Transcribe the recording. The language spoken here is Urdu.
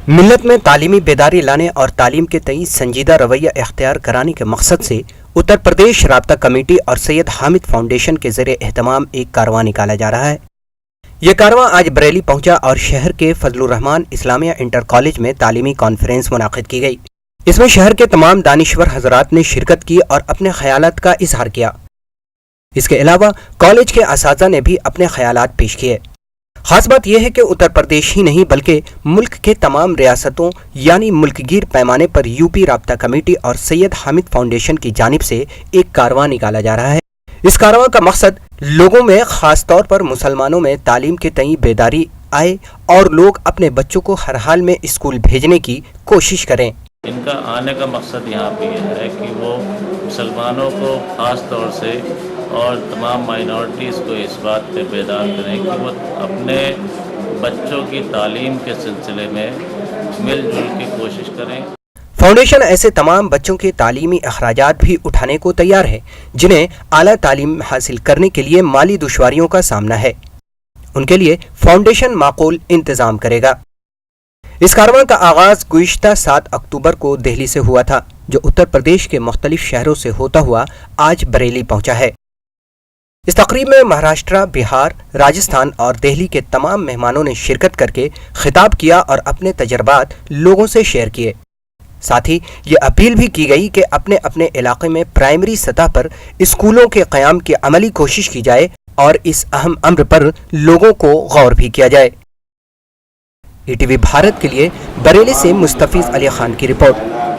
ملت میں تعلیمی بیداری لانے اور تعلیم کے تئیں سنجیدہ رویہ اختیار کرانے کے مقصد سے اتر پردیش رابطہ کمیٹی اور سید حامد فاؤنڈیشن کے زیر اہتمام ایک کارواں نکالا جا رہا ہے۔ یہ کارواں آج بریلی پہنچا اور شہر کے فضل الرحمان اسلامیہ انٹر کالج میں تعلیمی کانفرنس منعقد کی گئی۔ اس میں شہر کے تمام دانشور حضرات نے شرکت کی اور اپنے خیالات کا اظہار کیا۔ اس کے علاوہ کالج کے اساتذہ نے بھی اپنے خیالات پیش کیے۔ خاص بات یہ ہے کہ اتر پردیش ہی نہیں بلکہ ملک کے تمام ریاستوں یعنی ملک گیر پیمانے پر یو پی رابطہ کمیٹی اور سید حامد فاؤنڈیشن کی جانب سے ایک کارواں نکالا جا رہا ہے۔ اس کارواں کا مقصد لوگوں میں خاص طور پر مسلمانوں میں تعلیم کے تئیں بیداری آئے اور لوگ اپنے بچوں کو ہر حال میں اسکول بھیجنے کی کوشش کریں۔ ان کا آنے کا مقصد یہاں پہ یہ ہے کہ وہ مسلمانوں کو خاص طور سے اور تمام مائنورٹیز کو اس بات پہ بیدار کریں کہ وہ اپنے بچوں کی تعلیم کے سلسلے میں مل جل کے کوشش کریں۔ فاؤنڈیشن ایسے تمام بچوں کے تعلیمی اخراجات بھی اٹھانے کو تیار ہے جنہیں اعلیٰ تعلیم حاصل کرنے کے لیے مالی دشواریوں کا سامنا ہے۔ ان کے لیے فاؤنڈیشن معقول انتظام کرے گا۔ اس کارواں کا آغاز گزشتہ 7 اکتوبر کو دہلی سے ہوا تھا، جو اتر پردیش کے مختلف شہروں سے ہوتا ہوا آج بریلی پہنچا ہے۔ اس تقریب میں مہاراشٹر، بہار، راجستھان اور دہلی کے تمام مہمانوں نے شرکت کر کے خطاب کیا اور اپنے تجربات لوگوں سے شیئر کیے۔ ساتھ ہی یہ اپیل بھی کی گئی کہ اپنے اپنے علاقے میں پرائمری سطح پر اسکولوں کے قیام کی عملی کوشش کی جائے اور اس اہم امر پر لوگوں کو غور بھی کیا جائے۔ ای ٹی وی بھارت کے لیے بریلی سے مستفیض علی خان کی رپورٹ۔